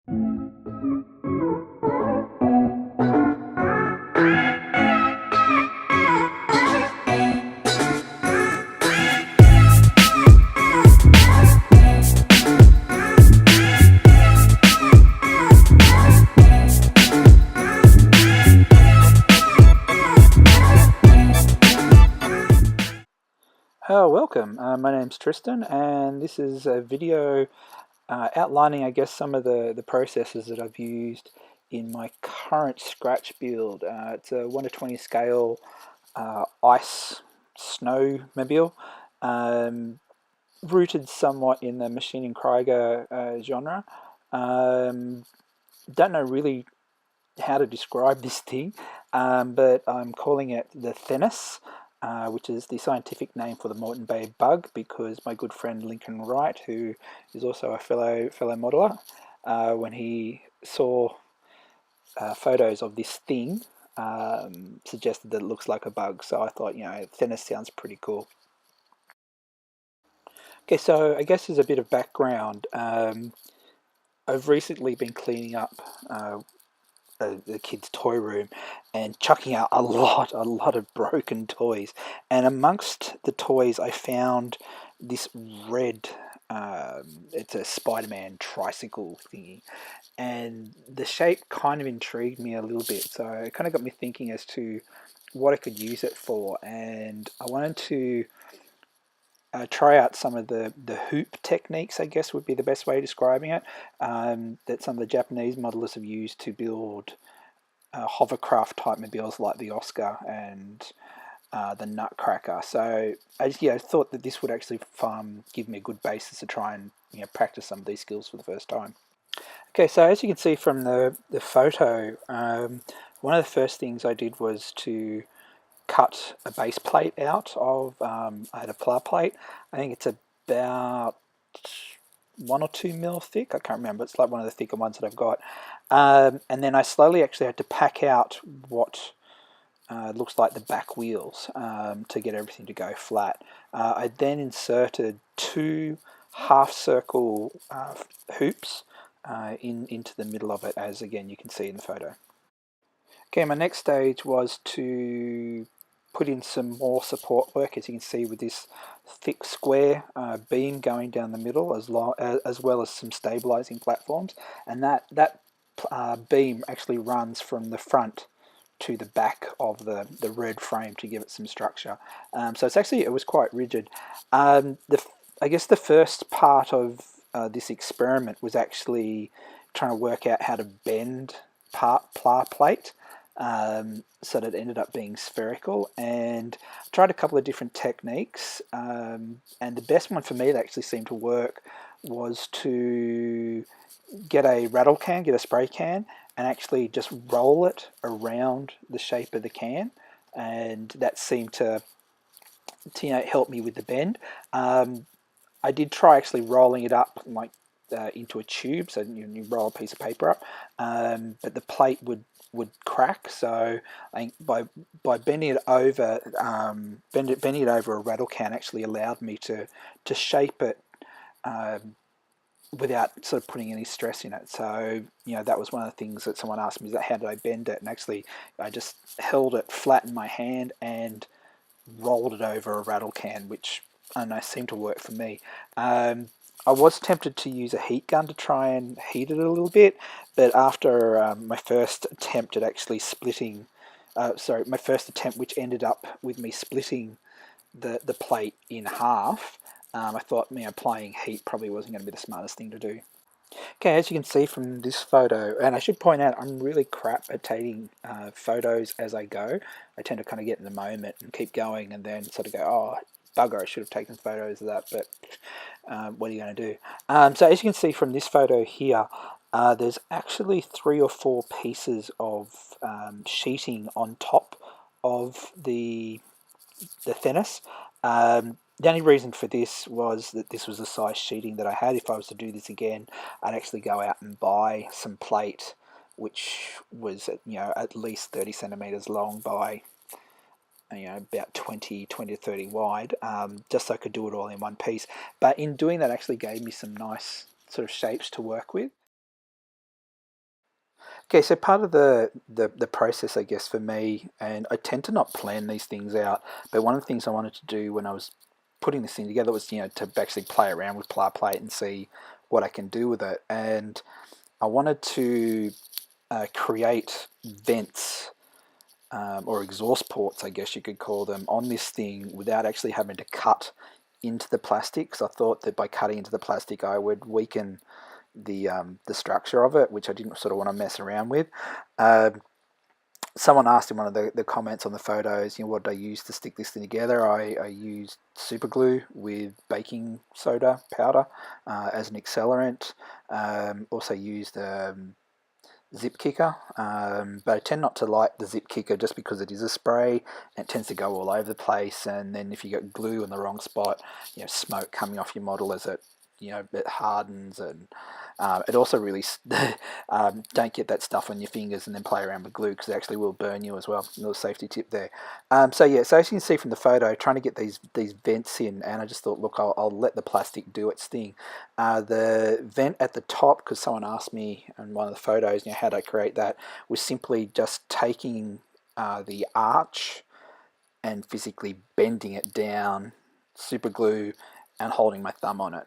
Welcome. My name's Tristan, and this is a video outlining, I guess, some of the processes that I've used in my current scratch build. It's a 1 to 20 scale ice snowmobile, rooted somewhat in the Machine and Krieger genre. Don't know really how to describe this thing, but I'm calling it the Thenus, which is the scientific name for the Moreton Bay bug, because my good friend Lincoln Wright, who is also a fellow modeler, when he saw photos of this thing, suggested that it looks like a bug. So I thought, Thenus sounds pretty cool. Okay, so I guess as a bit of background, I've recently been cleaning up the kids' toy room and chucking out a lot of broken toys. And amongst the toys, I found this red. It's a Spider-Man tricycle thingy, and the shape kind of intrigued me a little bit. So it kind of got me thinking as to what I could use it for, and I wanted to try out some of the hoop techniques, I guess would be the best way of describing it, that some of the Japanese modelers have used to build hovercraft type mobiles like the Oscar and the Nutcracker. So I just thought that this would actually give me a good basis to try and practice some of these skills for the first time. Okay, so as you can see from the photo, one of the first things I did was to cut a base plate out of, I had a flour plate. I think it's about 1 or 2 mil thick. I can't remember. It's like one of the thicker ones that I've got. And then I slowly actually had to pack out what looks like the back wheels to get everything to go flat. I then inserted 2 half circle hoops into the middle of it, as again you can see in the photo. Okay, my next stage was to put in some more support work, as you can see, with this thick square beam going down the middle, as well as some stabilizing platforms. And that beam actually runs from the front to the back of the red frame to give it some structure. So it was quite rigid. I guess the first part of this experiment was actually trying to work out how to bend PLA plate, so that it ended up being spherical, and I tried a couple of different techniques, and the best one for me that actually seemed to work was to get a spray can, and actually just roll it around the shape of the can, and that seemed to help me with the bend. I did try actually rolling it up like into a tube, so you roll a piece of paper up, but the plate would crack. So I think by bending it over, bending it over a rattle can actually allowed me to shape it without sort of putting any stress in it. So that was one of the things that someone asked me, is that how did I bend it? And actually I just held it flat in my hand and rolled it over a rattle can, which I don't know, seemed to work for me. I was tempted to use a heat gun to try and heat it a little bit, but after my first attempt at actually splitting, my first attempt, which ended up with me splitting the plate in half, I thought applying heat probably wasn't going to be the smartest thing to do. Okay, as you can see from this photo, and I should point out I'm really crap at taking photos as I go. I tend to kind of get in the moment and keep going, and then sort of go, oh, bugger, I should have taken photos of that, but what are you going to do? So as you can see from this photo here, there's actually 3 or 4 pieces of sheeting on top of the Thenus. The only reason for this was that this was the size sheeting that I had. If I was to do this again, I'd actually go out and buy some plate, which was at least 30 centimeters long by about 20 to 30 wide, just so I could do it all in one piece. But in doing that, actually gave me some nice sort of shapes to work with. Okay, so part of the process, I guess, for me, and I tend to not plan these things out, but one of the things I wanted to do when I was putting this thing together was, to actually play around with pla plate and see what I can do with it. And I wanted to create vents, or exhaust ports, I guess you could call them, on this thing without actually having to cut into the plastic. Because I thought that by cutting into the plastic, I would weaken the structure of it, which I didn't sort of want to mess around with. Um, Someone asked in one of the comments on the photos, what did I use to stick this thing together? I used super glue with baking soda powder as an accelerant. Also used zip kicker, but I tend not to like the zip kicker just because it is a spray and it tends to go all over the place. And then if you get glue in the wrong spot, smoke coming off your model as it hardens. And it also really don't get that stuff on your fingers and then play around with glue because it actually will burn you as well. A little safety tip there. So yeah, so as you can see from the photo, trying to get these vents in, and I just thought, look, I'll let the plastic do its thing. The vent at the top, because someone asked me in one of the photos, how do I create that, was simply just taking the arch and physically bending it down, super glue, and holding my thumb on it,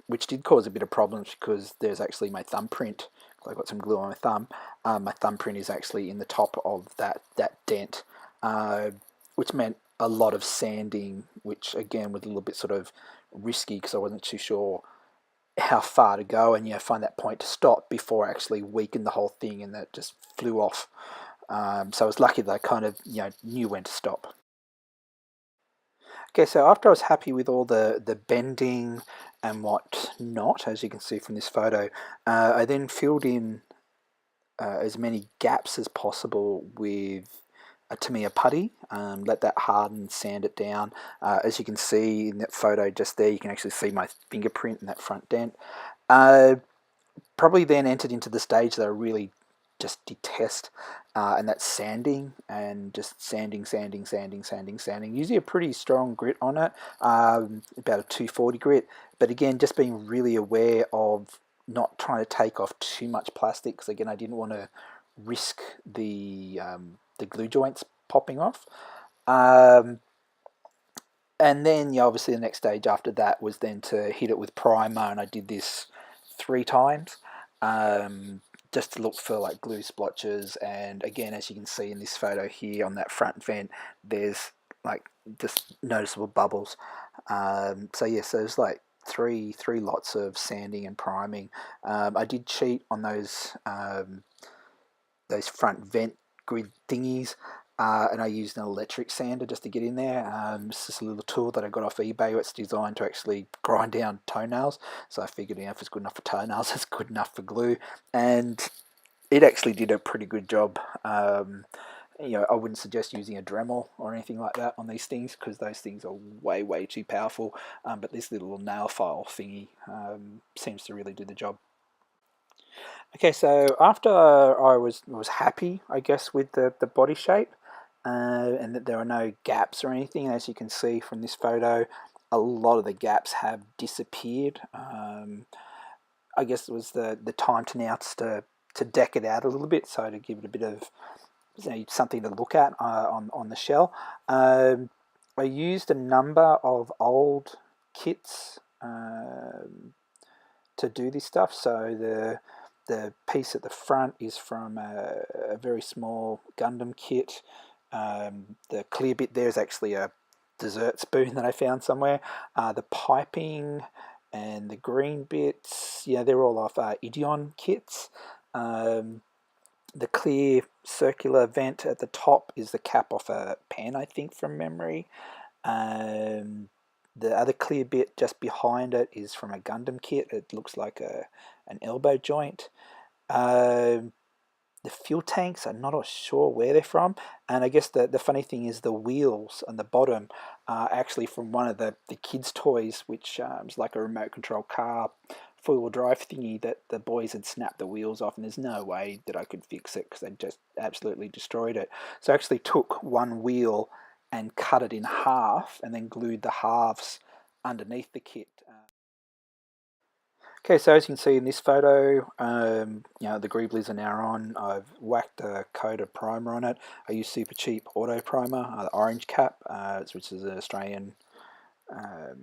which did cause a bit of problems because there's actually my thumbprint. I've got some glue on my thumb. My thumbprint is actually in the top of that dent, uh, which meant a lot of sanding, which again was a little bit sort of risky because I wasn't too sure how far to go and find that point to stop before I actually weakened the whole thing and that just flew off. So I was lucky that I kind of knew when to stop. Okay, so after I was happy with all the bending and what not, as you can see from this photo, I then filled in as many gaps as possible with a Tamiya putty, let that harden, sand it down. As you can see in that photo just there, you can actually see my fingerprint in that front dent. Uh, Probably then entered into the stage that I really just detest, and that's sanding and just sanding. Usually a pretty strong grit on it, about a 240 grit. But again, just being really aware of not trying to take off too much plastic because again, I didn't want to risk the glue joints popping off. Um, and then obviously the next stage after that was then to hit it with primer, and I did this 3 times, um, just to look for like glue splotches. And again, as you can see in this photo here on that front vent, there's like just noticeable bubbles. So yeah, so there's like three lots of sanding and priming. I did cheat on those front vent grid thingies. And I used an electric sander just to get in there. It's just a little tool that I got off eBay. It's designed to actually grind down toenails. So I figured, if it's good enough for toenails, it's good enough for glue. And it actually did a pretty good job. I wouldn't suggest using a Dremel or anything like that on these things because those things are way too powerful. But this little nail file thingy seems to really do the job. Okay, so after I was happy, I guess, with the body shape, and that there are no gaps or anything, as you can see from this photo, a lot of the gaps have disappeared. I guess it was the time to now to deck it out a little bit, so to give it a bit of something to look at on the shell. I used a number of old kits to do this stuff. So the piece at the front is from a very small Gundam kit. The clear bit there is actually a dessert spoon that I found somewhere. The piping and the green bits, they're all off Ideon kits. The clear circular vent at the top is the cap off a pen, I think, from memory. Um, the other clear bit just behind it is from a Gundam kit. It looks like an elbow joint. Um, the fuel tanks, I'm not sure where they're from. And I guess the funny thing is the wheels on the bottom are actually from one of the kids' toys, which is like a remote control car four-wheel drive thingy that the boys had snapped the wheels off, and there's no way that I could fix it because they just absolutely destroyed it. So I actually took one wheel and cut it in half and then glued the halves underneath the kit. Okay, so as you can see in this photo, the greeblies are now on. I've whacked a coat of primer on it. I use Super Cheap Auto Primer, the orange cap, which is an Australian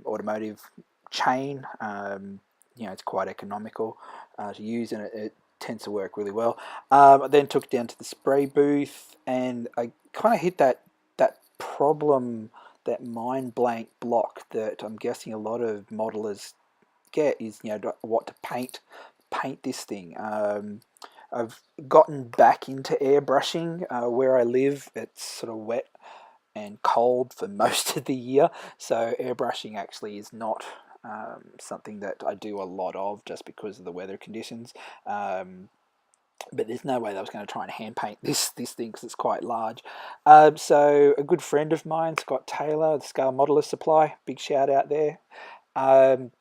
automotive chain. It's quite economical to use, and it tends to work really well. I then took it down to the spray booth, and I kind of hit that problem, that mind blank block that I'm guessing a lot of modelers get, is what to paint this thing. I've gotten back into airbrushing. Where I live, it's sort of wet and cold for most of the year, so airbrushing actually is not something that I do a lot of, just because of the weather conditions. But there's no way that I was going to try and hand paint this thing, because it's quite large. So a good friend of mine, Scott Taylor, the Scale Modeler Supply, big shout out there. Um,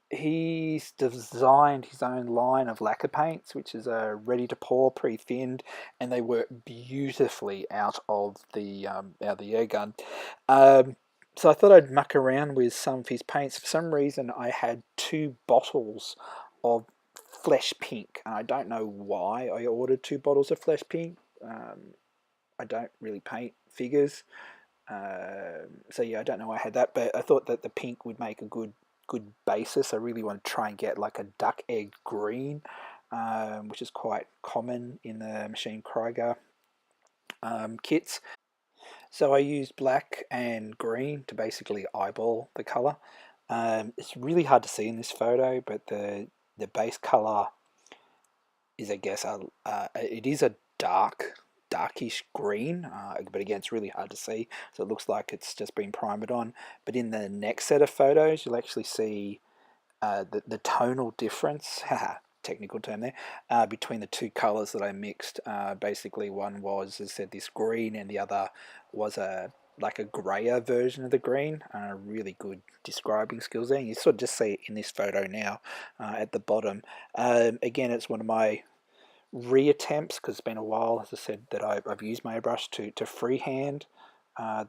he's designed his own line of lacquer paints, which is ready to pour, pre-thinned, and they work beautifully out of the air gun. So I thought I'd muck around with some of his paints. For some reason, I had 2 bottles of Flesh Pink, and I don't know why I ordered 2 bottles of Flesh Pink. I don't really paint figures, so yeah, I don't know why I had that, but I thought that the pink would make a good basis. I really want to try and get like a duck egg green, which is quite common in the Machine Krieger kits. So I used black and green to basically eyeball the color. It's really hard to see in this photo, but the base color is, I guess, it is a darkish green, but again, it's really hard to see, so it looks like it's just been primered on. But in the next set of photos, you'll actually see the tonal difference, technical term there, between the 2 colors that I mixed. Basically, one was, as I said, this green, and the other was like a grayer version of the green. Really good describing skills there. You sort of just see it in this photo now at the bottom. Again, it's one of my reattempts, because it's been a while, as I said, that I've used my airbrush to freehand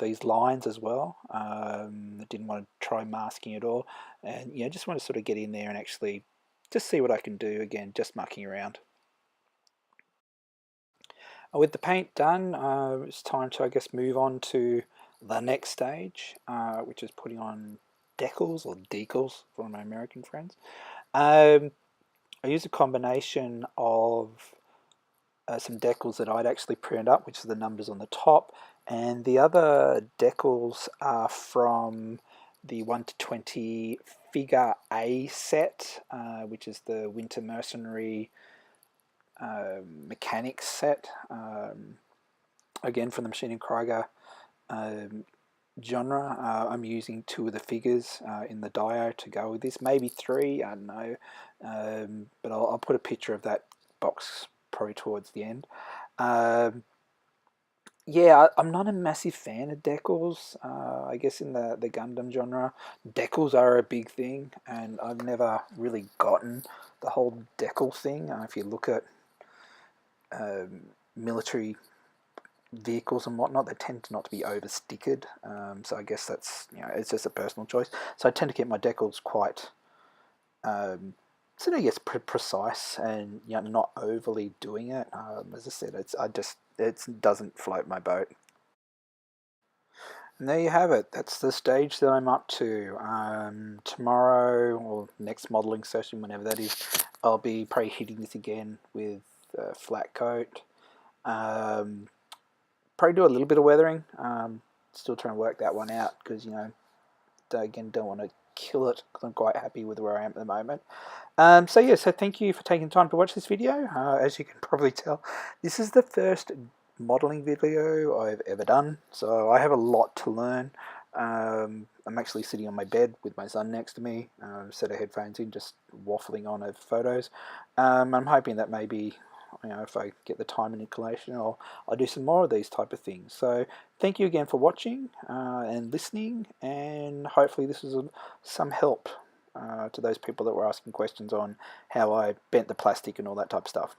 these lines as well. I didn't want to try masking at all, and just want to sort of get in there and actually just see what I can do. Again, just mucking around. With the paint done, it's time to, I guess, move on to the next stage, which is putting on decals, or decals for my American friends. I use a combination of some decals that I'd actually printed up, which are the numbers on the top, and the other decals are from the 1 to 20 figure A set, which is the Winter Mercenary mechanics set, again from the Machine Krieger genre. I'm using 2 of the figures in the dio to go with this, maybe 3, I don't know, but I'll put a picture of that box probably towards the end. Yeah, I'm not a massive fan of decals. I guess in the Gundam genre, decals are a big thing, and I've never really gotten the whole decal thing. If you look at military vehicles and whatnot, they tend not to be over stickered. So I guess that's, it's just a personal choice. So I tend to keep my decals quite I guess precise, and not overly doing it. As I said, it doesn't float my boat. And there you have it. That's the stage that I'm up to. Tomorrow, or next modelling session, whenever that is, I'll be probably hitting this again with flat coat. Probably do a little bit of weathering. Still trying to work that one out, because again, don't want to kill it, because I'm quite happy with where I am at the moment. So thank you for taking time to watch this video. As you can probably tell, this is the first modeling video I've ever done, so I have a lot to learn. I'm actually sitting on my bed with my son next to me, set of headphones in, just waffling on over photos. I'm hoping that maybe, if I get the time and inclination, I'll do some more of these type of things. So thank you again for watching and listening, and hopefully this was some help to those people that were asking questions on how I bent the plastic and all that type of stuff.